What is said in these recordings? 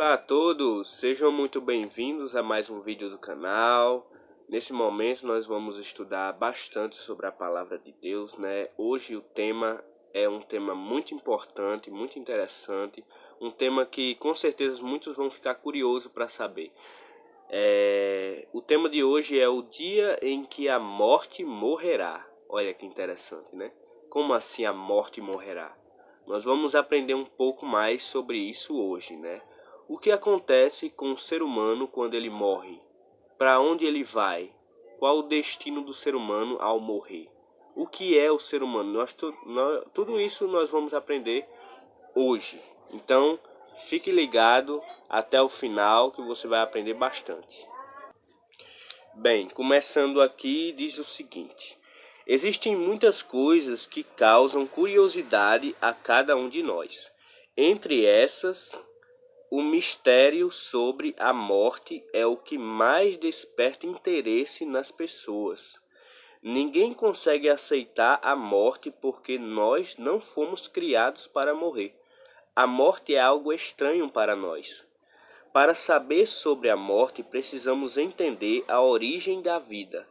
Olá a todos, sejam muito bem-vindos a mais um vídeo do canal. Nesse momento nós vamos estudar bastante sobre a palavra de Deus, né? Hoje o tema é um tema muito importante, muito interessante, um tema que com certeza muitos vão ficar curiosos para saber. O tema de hoje é o dia em que a morte morrerá. Olha que interessante, né? Como assim a morte morrerá? Nós vamos aprender um pouco mais sobre isso hoje, né? O que acontece com o ser humano quando ele morre? Para onde ele vai? Qual o destino do ser humano ao morrer? O que é o ser humano? Tudo isso nós vamos aprender hoje. Então, fique ligado até o final que você vai aprender bastante. Bem, começando aqui, diz o seguinte: existem muitas coisas que causam curiosidade a cada um de nós. Entre essas, o mistério sobre a morte é o que mais desperta interesse nas pessoas. Ninguém consegue aceitar a morte porque nós não fomos criados para morrer. A morte é algo estranho para nós. Para saber sobre a morte, precisamos entender a origem da vida.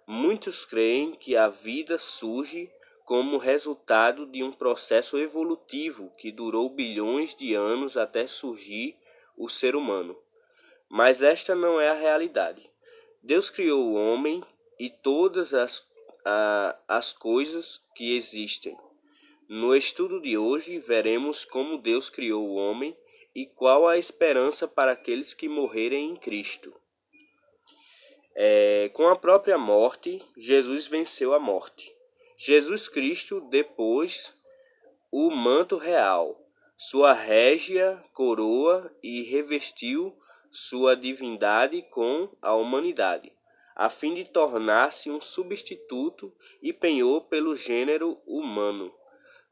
Muitos creem que a vida surge como resultado de um processo evolutivo que durou bilhões de anos até surgir o ser humano. Mas esta não é a realidade. Deus criou o homem e todas as coisas que existem. No estudo de hoje, veremos como Deus criou o homem e qual a esperança para aqueles que morrerem em Cristo. Com a própria morte, Jesus venceu a morte. Jesus Cristo depôs o manto real, sua régia coroa e revestiu sua divindade com a humanidade, a fim de tornar-se um substituto e penhor pelo gênero humano,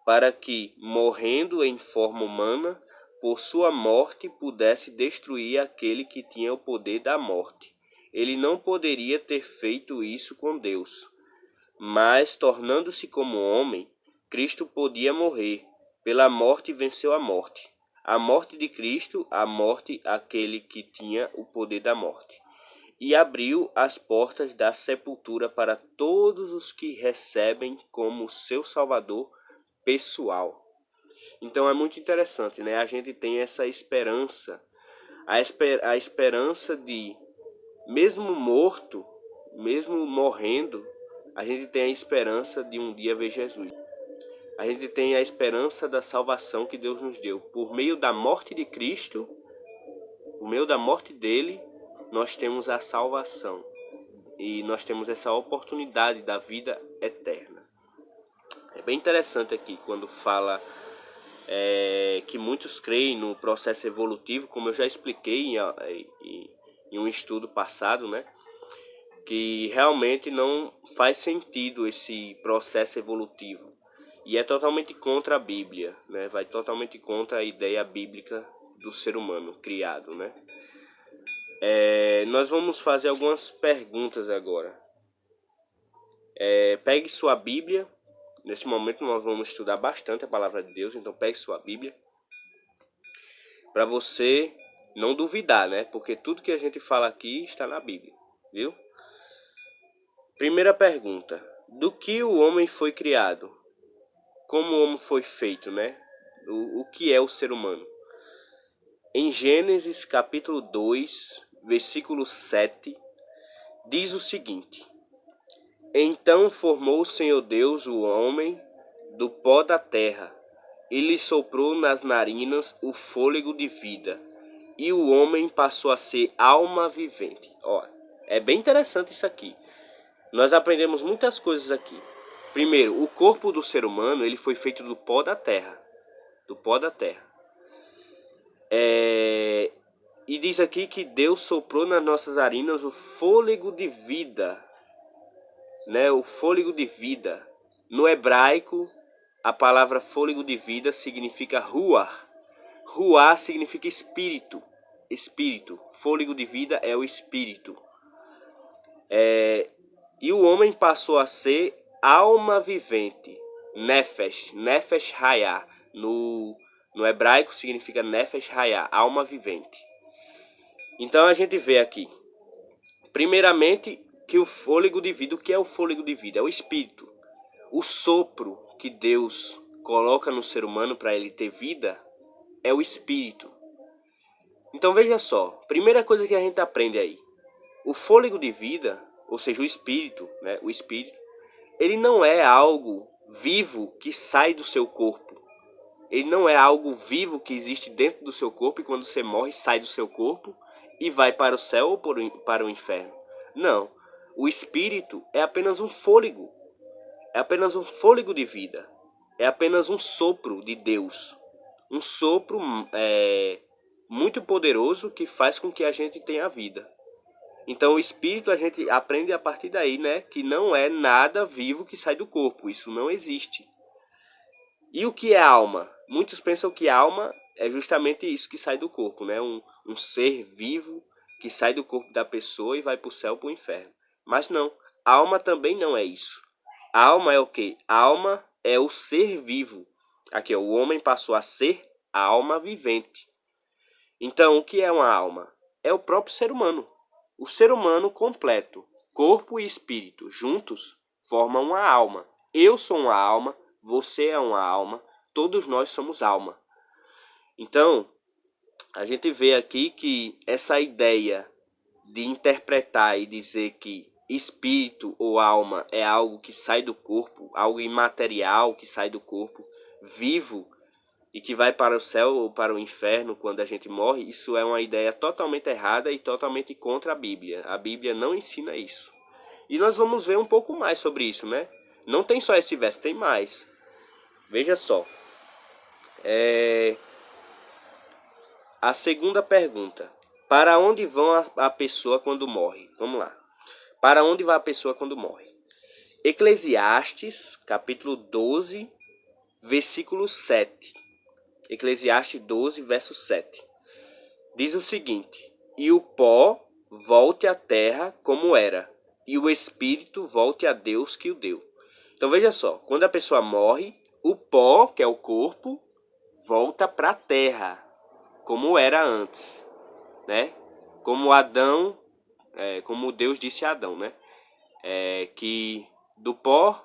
para que, morrendo em forma humana, por sua morte pudesse destruir aquele que tinha o poder da morte. Ele não poderia ter feito isso com Deus, mas, tornando-se como homem, Cristo podia morrer. Pela morte venceu a morte. A morte de Cristo, a morte aquele que tinha o poder da morte. E abriu as portas da sepultura para todos os que recebem como seu Salvador pessoal. Então é muito interessante, né? A gente tem essa esperança, a esperança de, mesmo morto, mesmo morrendo, a gente tem a esperança de um dia ver Jesus. A gente tem a esperança da salvação que Deus nos deu. Por meio da morte de Cristo, por meio da morte dele, nós temos a salvação. E nós temos essa oportunidade da vida eterna. É bem interessante aqui quando fala que muitos creem no processo evolutivo, como eu já expliquei em um estudo passado, né? Que realmente não faz sentido esse processo evolutivo. E é totalmente contra a Bíblia, né? Vai totalmente contra a ideia bíblica do ser humano criado, né? Nós vamos fazer algumas perguntas agora. Pegue sua Bíblia. Nesse momento nós vamos estudar bastante a palavra de Deus, então pegue sua Bíblia para você não duvidar, né? Porque tudo que a gente fala aqui está na Bíblia, viu? Primeira pergunta: do que o homem foi criado? Como o homem foi feito, né? O que é o ser humano? Em Gênesis capítulo 2, versículo 7, diz o seguinte: então formou o Senhor Deus o homem do pó da terra, e lhe soprou nas narinas o fôlego de vida, e o homem passou a ser alma vivente. Ó, é bem interessante isso aqui. Nós aprendemos muitas coisas aqui. Primeiro, o corpo do ser humano ele foi feito do pó da terra. Do pó da terra. E diz aqui que Deus soprou nas nossas narinas o fôlego de vida. Né? O fôlego de vida. No hebraico, a palavra fôlego de vida significa ruah. Ruah significa espírito. Espírito. Fôlego de vida é o espírito. E o homem passou a ser alma vivente. Nefesh. Nefesh Hayah. No hebraico significa Nefesh Hayah, alma vivente. Então a gente vê aqui, primeiramente, que o fôlego de vida, o que é o fôlego de vida? É o espírito. O sopro que Deus coloca no ser humano para ele ter vida é o espírito. Então veja só, primeira coisa que a gente aprende aí, o fôlego de vida, ou seja, o espírito, né? O espírito, ele não é algo vivo que sai do seu corpo. Ele não é algo vivo que existe dentro do seu corpo e quando você morre sai do seu corpo e vai para o céu ou para o inferno. Não. O espírito é apenas um fôlego. É apenas um fôlego de vida. É apenas um sopro de Deus. Um sopro muito poderoso que faz com que a gente tenha vida. Então o espírito a gente aprende a partir daí, né? Que não é nada vivo que sai do corpo. Isso não existe. E o que é alma? Muitos pensam que alma é justamente isso que sai do corpo, né? Um ser vivo que sai do corpo da pessoa e vai para o céu ou para o inferno. Mas não, alma também não é isso. Alma é o quê? Alma é o ser vivo. Aqui, ó, o homem passou a ser a alma vivente. Então, o que é uma alma? É o próprio ser humano. O ser humano completo, corpo e espírito, juntos, formam uma alma. Eu sou uma alma, você é uma alma, todos nós somos alma. Então, a gente vê aqui que essa ideia de interpretar e dizer que espírito ou alma é algo que sai do corpo, algo imaterial que sai do corpo, vivo, e que vai para o céu ou para o inferno quando a gente morre, isso é uma ideia totalmente errada e totalmente contra a Bíblia. A Bíblia não ensina isso. E nós vamos ver um pouco mais sobre isso, né? Não tem só esse verso, tem mais. Veja só. A segunda pergunta. Para onde vão a pessoa quando morre? Vamos lá. Para onde vai a pessoa quando morre? Eclesiastes, capítulo 12, versículo 7. Eclesiastes 12, verso 7. Diz o seguinte: e o pó volte à terra como era, e o espírito volte a Deus que o deu. Então veja só, quando a pessoa morre, o pó, que é o corpo, volta para a terra, como era antes, né? Como Adão, como Deus disse a Adão, né? Que do pó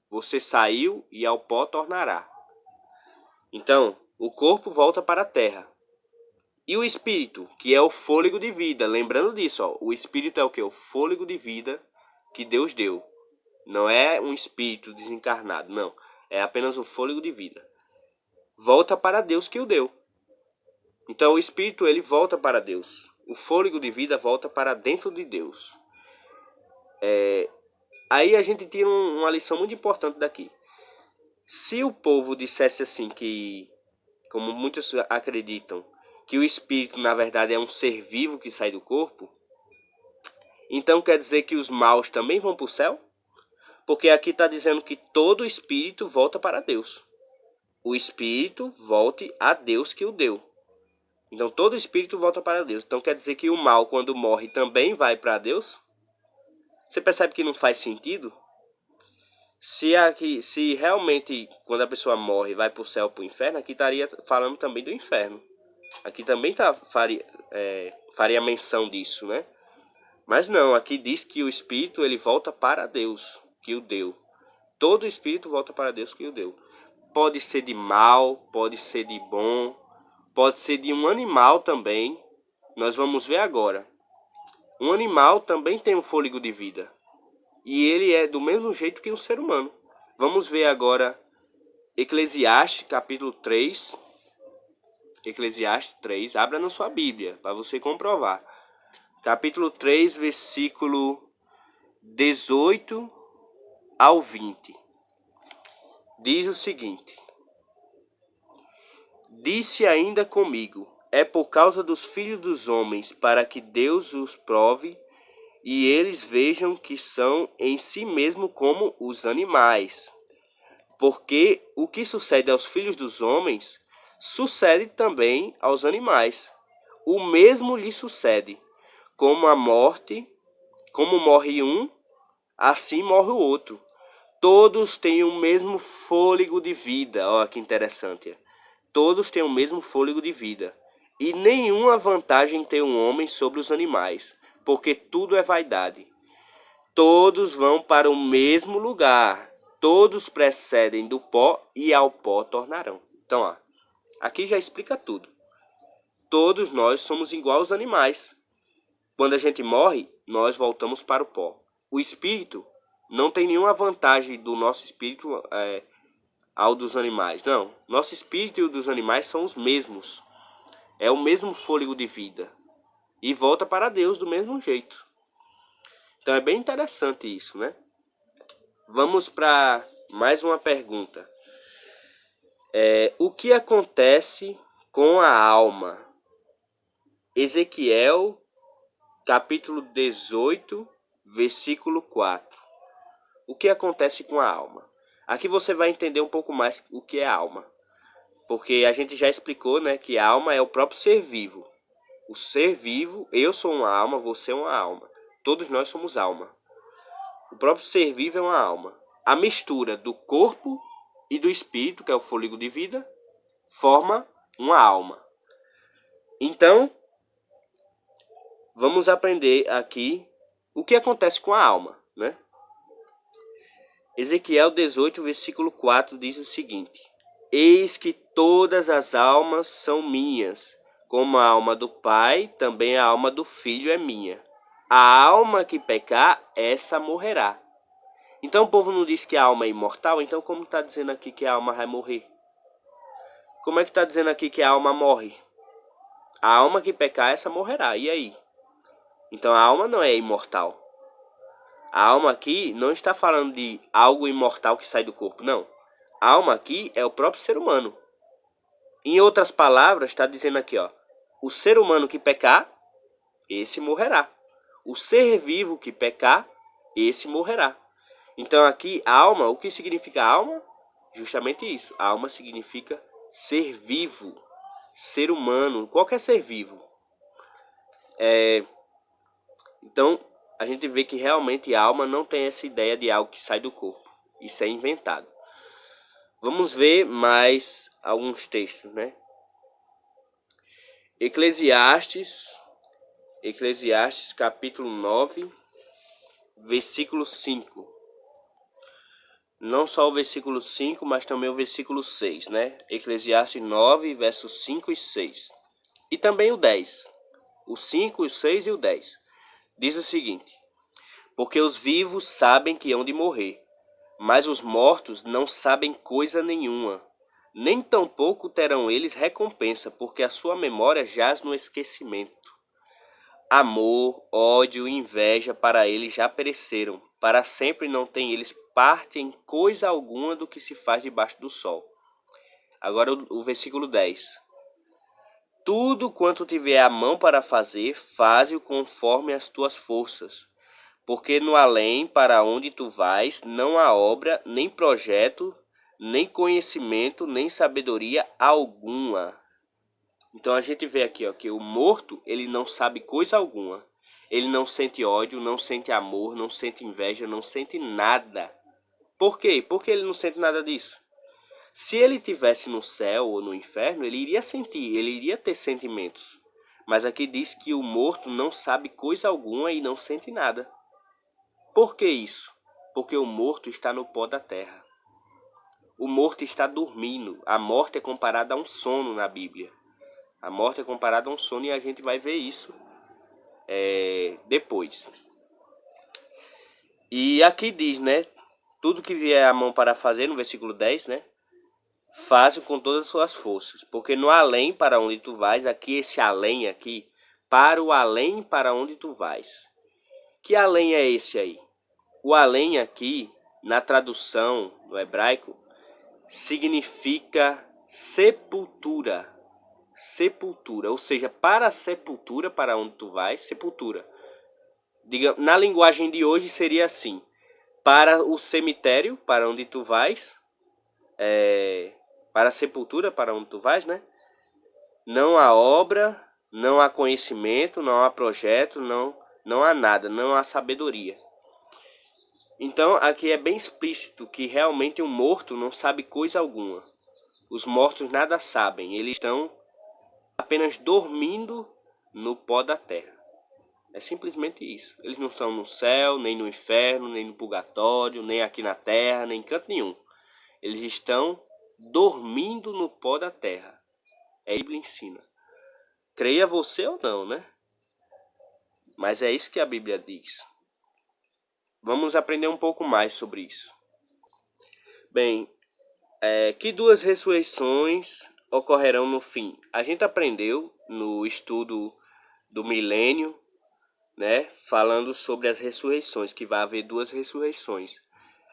você saiu e ao pó tornará. Então, o corpo volta para a terra. E o espírito, que é o fôlego de vida. Lembrando disso, ó, o espírito é o que? O fôlego de vida que Deus deu. Não é um espírito desencarnado, não. É apenas o fôlego de vida. Volta para Deus que o deu. Então o espírito ele volta para Deus. O fôlego de vida volta para dentro de Deus. Aí a gente tira uma lição muito importante daqui. Se o povo dissesse assim que, como muitos acreditam, que o espírito na verdade é um ser vivo que sai do corpo, então quer dizer que os maus também vão para o céu? Porque aqui está dizendo que todo espírito volta para Deus. O espírito volte a Deus que o deu. Então todo espírito volta para Deus. Então quer dizer que o mal, quando morre, também vai para Deus? Você percebe que não faz sentido? Se realmente, quando a pessoa morre, vai para o céu ou para o inferno, aqui estaria falando também do inferno. Aqui também faria menção disso, né? Mas não, aqui diz que o espírito ele volta para Deus, que o deu. Todo espírito volta para Deus que o deu. Pode ser de mal, pode ser de bom, pode ser de um animal também. Nós vamos ver agora. Um animal também tem um fôlego de vida. E ele é do mesmo jeito que um ser humano. Vamos ver agora Eclesiastes capítulo 3. Eclesiastes 3. Abra na sua Bíblia para você comprovar. Capítulo 3, versículo 18 ao 20. Diz o seguinte: disse ainda comigo, é por causa dos filhos dos homens, para que Deus os prove, e eles vejam que são em si mesmo como os animais. Porque o que sucede aos filhos dos homens, sucede também aos animais. O mesmo lhe sucede, como a morte, como morre um, assim morre o outro. Todos têm o mesmo fôlego de vida. Olha que interessante. todos têm o mesmo fôlego de vida, e nenhuma vantagem tem um homem sobre os animais, porque tudo é vaidade. Todos vão para o mesmo lugar, todos procedem do pó e ao pó tornarão. Então, ó, aqui já explica tudo. Todos nós somos igual aos animais. Quando a gente morre, nós voltamos para o pó. O espírito não tem nenhuma vantagem do nosso espírito ao dos animais. Não, nosso espírito e o dos animais são os mesmos. É o mesmo fôlego de vida. E volta para Deus do mesmo jeito. Então é bem interessante isso, né? Vamos para mais uma pergunta. O que acontece com a alma? Ezequiel, capítulo 18, versículo 4. O que acontece com a alma? Aqui você vai entender um pouco mais o que é alma. Porque a gente já explicou, né, que a alma é o próprio ser vivo. O ser vivo, eu sou uma alma, você é uma alma. Todos nós somos alma. O próprio ser vivo é uma alma. A mistura do corpo e do espírito, que é o fôlego de vida, forma uma alma. Então, vamos aprender aqui o que acontece com a alma, né? Ezequiel 18, versículo 4 diz o seguinte: Eis que todas as almas são minhas, como a alma do Pai, também a alma do Filho é minha. A alma que pecar, essa morrerá. Então o povo não diz que a alma é imortal, então como está dizendo aqui que a alma vai morrer? Como é que está dizendo aqui que a alma morre? A alma que pecar, essa morrerá. E aí? Então a alma não é imortal. A alma aqui não está falando de algo imortal que sai do corpo, não. A alma aqui é o próprio ser humano. Em outras palavras, está dizendo aqui, ó, o ser humano que pecar, esse morrerá. O ser vivo que pecar, esse morrerá. Então aqui, alma, o que significa alma? Justamente isso. A alma significa ser vivo, ser humano, qualquer ser vivo. Então, a gente vê que realmente a alma não tem essa ideia de algo que sai do corpo. Isso é inventado. Vamos ver mais alguns textos, né? Eclesiastes capítulo 9, versículo 5. Não só o versículo 5, mas também o versículo 6, né? Eclesiastes 9, versos 5 e 6. E também o 10. O 5, o 6 e o 10. Diz o seguinte: Porque os vivos sabem que hão de morrer, mas os mortos não sabem coisa nenhuma. Nem tampouco terão eles recompensa, porque a sua memória jaz no esquecimento. Amor, ódio e inveja para eles já pereceram. Para sempre não têm eles parte em coisa alguma do que se faz debaixo do sol. Agora o versículo 10. Tudo quanto tiver a mão para fazer, faze-o conforme as tuas forças. Porque no além para onde tu vais, não há obra, nem projeto, nem conhecimento, nem sabedoria alguma. Então a gente vê aqui, ó, que o morto, ele não sabe coisa alguma. Ele não sente ódio, não sente amor, não sente inveja, não sente nada. Por quê? Porque ele não sente nada disso. Se ele tivesse no céu ou no inferno, ele iria sentir, ele iria ter sentimentos. Mas aqui diz que o morto não sabe coisa alguma e não sente nada. Por que isso? Porque o morto está no pó da terra. O morto está dormindo. A morte é comparada a um sono na Bíblia. A morte é comparada a um sono e a gente vai ver isso depois. E aqui diz, né? Tudo que vier a mão para fazer, no versículo 10, né? Faz-o com todas as suas forças. Porque no além para onde tu vais, aqui esse além aqui, para o além para onde tu vais. Que além é esse aí? O além aqui, na tradução no hebraico, significa sepultura. Sepultura, ou seja, para a sepultura, para onde tu vais, sepultura. Diga, na linguagem de hoje seria assim: para o cemitério, para onde tu vais, para a sepultura, para onde tu vais, né? Não há obra, não há conhecimento, não há projeto, não há nada, não há sabedoria. Então aqui é bem explícito que realmente um morto não sabe coisa alguma. Os mortos nada sabem, eles estão apenas dormindo no pó da terra. É simplesmente isso. Eles não estão no céu, nem no inferno, nem no purgatório, nem aqui na terra, nem em canto nenhum. Eles estão dormindo no pó da terra. É a Bíblia ensina. Creia você ou não, né? Mas é isso que a Bíblia diz. Vamos aprender um pouco mais sobre isso. Bem, que duas ressurreições ocorrerão no fim? A gente aprendeu no estudo do milênio, né, falando sobre as ressurreições, que vai haver duas ressurreições.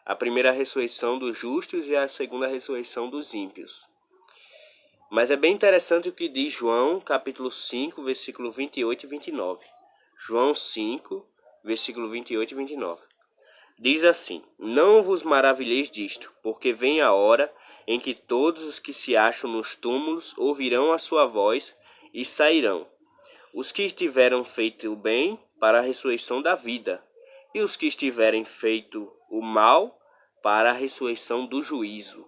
A primeira ressurreição dos justos e a segunda ressurreição dos ímpios. Mas é bem interessante o que diz João, capítulo 5, versículo 28 e 29. João 5, versículo 28 e 29. Diz assim: Não vos maravilheis disto, porque vem a hora em que todos os que se acham nos túmulos ouvirão a sua voz e sairão. Os que estiverem feito o bem, para a ressurreição da vida, e os que estiverem feito o mal, para a ressurreição do juízo.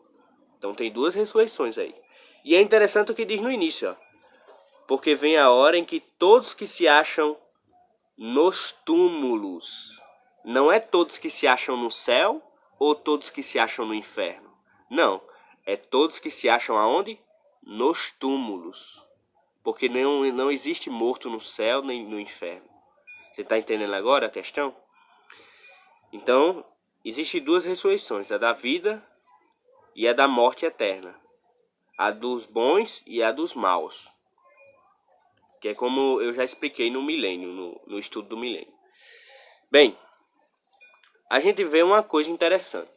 Então tem duas ressurreições aí. E é interessante o que diz no início, ó, porque vem a hora em que todos que se acham nos túmulos, não é todos que se acham no céu ou todos que se acham no inferno. Não, é todos que se acham aonde? Nos túmulos. Porque não existe morto no céu nem no inferno. Você está entendendo agora a questão? Então, existem duas ressurreições, a da vida e a da morte eterna. A dos bons e a dos maus. Que é como eu já expliquei no milênio, no estudo do milênio. Bem, a gente vê uma coisa interessante.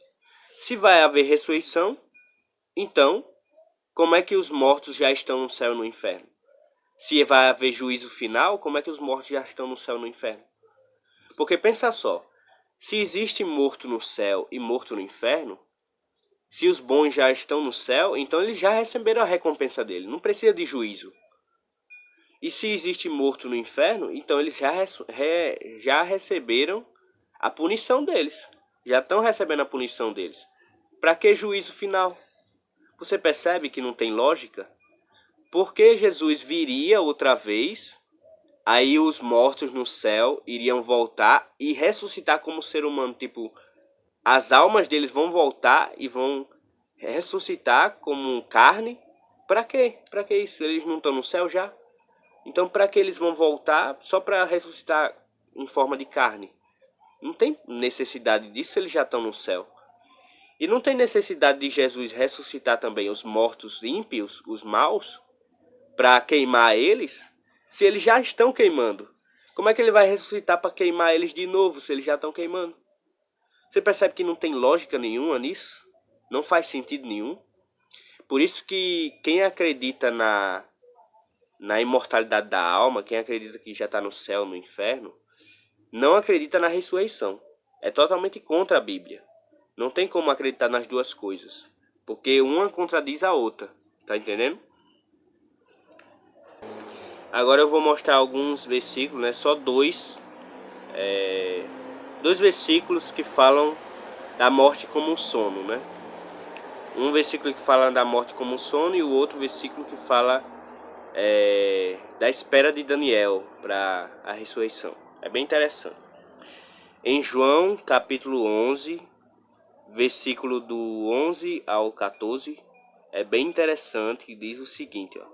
Se vai haver ressurreição, então, como é que os mortos já estão no céu e no inferno? Se vai haver juízo final, como é que os mortos já estão no céu e no inferno? Porque pensa só, se existe morto no céu e morto no inferno, se os bons já estão no céu, então eles já receberam a recompensa dele, não precisa de juízo. E se existe morto no inferno, então eles já receberam a punição deles. Já estão recebendo a punição deles. Para que juízo final? Você percebe que não tem lógica? Porque Jesus viria outra vez, aí os mortos no céu iriam voltar e ressuscitar como ser humano. Tipo, as almas deles vão voltar e vão ressuscitar como carne. Para quê? Para que isso? Eles não estão no céu já? Então, para que eles vão voltar só para ressuscitar em forma de carne? Não tem necessidade disso, eles já estão no céu. E não tem necessidade de Jesus ressuscitar também os mortos ímpios, os maus, para queimar eles, se eles já estão queimando. Como é que ele vai ressuscitar para queimar eles de novo, se eles já estão queimando? Você percebe que não tem lógica nenhuma nisso? Não faz sentido nenhum. Por isso que quem acredita na imortalidade da alma, quem acredita que já está no céu, no inferno, não acredita na ressurreição. É totalmente contra a Bíblia. Não tem como acreditar nas duas coisas, porque uma contradiz a outra. Tá entendendo? Agora eu vou mostrar alguns versículos, né? Só dois versículos que falam da morte como um sono, né? Um versículo que fala da morte como um sono e o outro versículo que fala da espera de Daniel para a ressurreição. É bem interessante. Em João, capítulo 11, versículo do 11 ao 14, é bem interessante, que diz o seguinte, ó.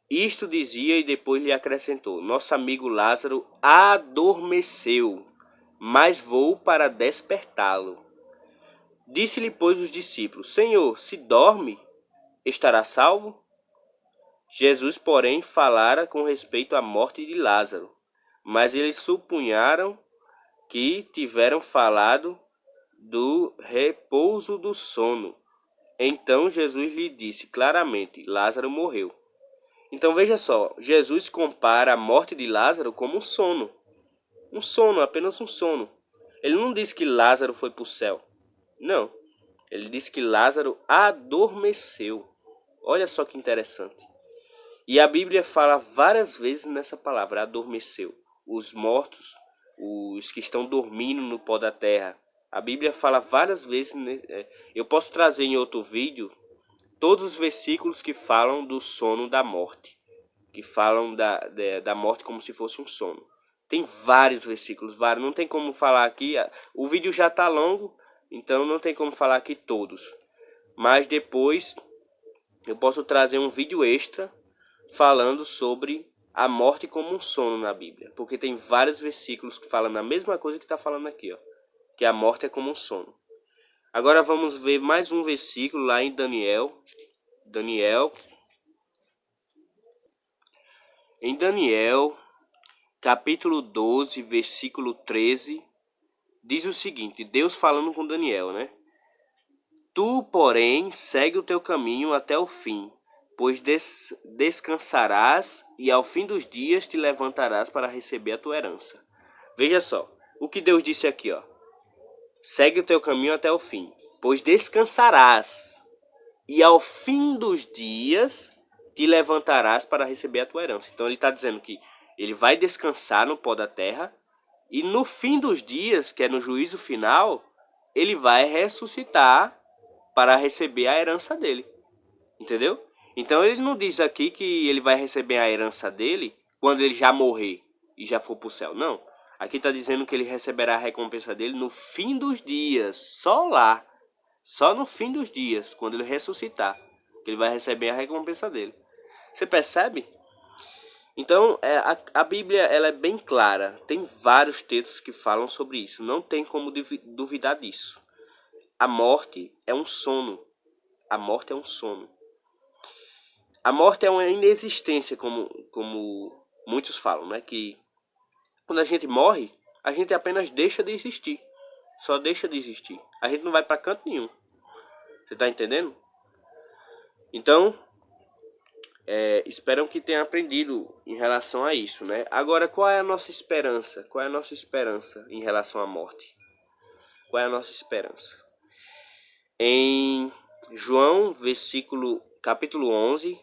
Isto dizia e depois lhe acrescentou: Nosso amigo Lázaro adormeceu, mas vou para despertá-lo. Disse-lhe, pois, os discípulos: Senhor, se dorme, estará salvo? Jesus, porém, falara com respeito à morte de Lázaro, mas eles supunharam que tiveram falado do repouso do sono. Então Jesus lhe disse claramente: Lázaro morreu. Então veja só, Jesus compara a morte de Lázaro como um sono. Um sono, apenas um sono. Ele não diz que Lázaro foi para o céu. Não. Ele diz que Lázaro adormeceu. Olha só que interessante. E a Bíblia fala várias vezes nessa palavra, adormeceu. Os mortos, os que estão dormindo no pó da terra. A Bíblia fala várias vezes. Eu posso trazer em outro vídeo todos os versículos que falam do sono da morte, que falam da morte como se fosse um sono. Tem vários versículos, vários. Não tem como falar aqui. O vídeo já está longo, então não tem como falar aqui todos. Mas depois eu posso trazer um vídeo extra falando sobre a morte como um sono na Bíblia. Porque tem vários versículos que falam a mesma coisa que está falando aqui, ó, que a morte é como um sono. Agora vamos ver mais um versículo lá em Daniel. Em Daniel, capítulo 12, versículo 13, diz o seguinte, Deus falando com Daniel, né? Tu, porém, segue o teu caminho até o fim, pois descansarás e ao fim dos dias te levantarás para receber a tua herança. Veja só, o que Deus disse aqui, ó. Segue o teu caminho até o fim, pois descansarás e ao fim dos dias te levantarás para receber a tua herança. Então ele está dizendo que ele vai descansar no pó da terra e no fim dos dias, que é no juízo final, ele vai ressuscitar para receber a herança dele. Entendeu? Então ele não diz aqui que ele vai receber a herança dele quando ele já morrer e já for para o céu. Não. Aqui está dizendo que ele receberá a recompensa dele no fim dos dias. Só lá. Só no fim dos dias, quando ele ressuscitar, que ele vai receber a recompensa dele. Você percebe? Então, a Bíblia ela é bem clara. Tem vários textos que falam sobre isso. Não tem como duvidar disso. A morte é um sono. A morte é um sono. A morte é uma inexistência, como muitos falam, né? Que quando a gente morre, a gente apenas deixa de existir. Só deixa de existir. A gente não vai para canto nenhum. Você está entendendo? Então, espero que tenha aprendido em relação a isso, né? Agora, qual é a nossa esperança? Qual é a nossa esperança em relação à morte? Qual é a nossa esperança? Em João, capítulo 11,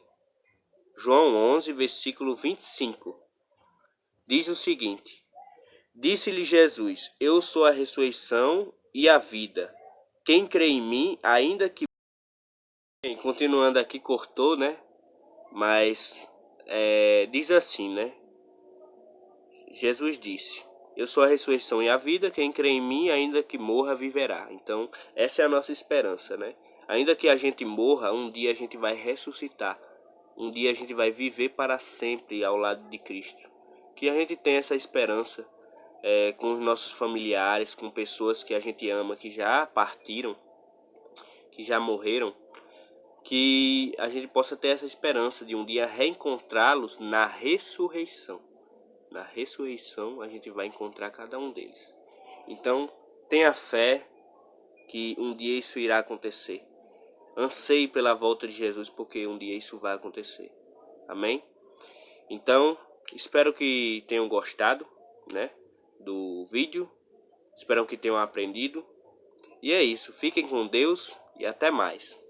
João 11, versículo 25, diz o seguinte: Disse-lhe Jesus, eu sou a ressurreição e a vida. Quem crê em mim, ainda que... Bem, continuando aqui, cortou, né? Mas diz assim, né? Jesus disse, eu sou a ressurreição e a vida, quem crê em mim, ainda que morra, viverá. Então, essa é a nossa esperança, né? Ainda que a gente morra, um dia a gente vai ressuscitar. Um dia a gente vai viver para sempre ao lado de Cristo. Que a gente tenha essa esperança com os nossos familiares, com pessoas que a gente ama, que já partiram, que já morreram. Que a gente possa ter essa esperança de um dia reencontrá-los na ressurreição. Na ressurreição a gente vai encontrar cada um deles. Então, tenha fé que um dia isso irá acontecer. Anseie pela volta de Jesus, porque um dia isso vai acontecer. Amém? Então, espero que tenham gostado, né, do vídeo. Espero que tenham aprendido. E é isso. Fiquem com Deus e até mais.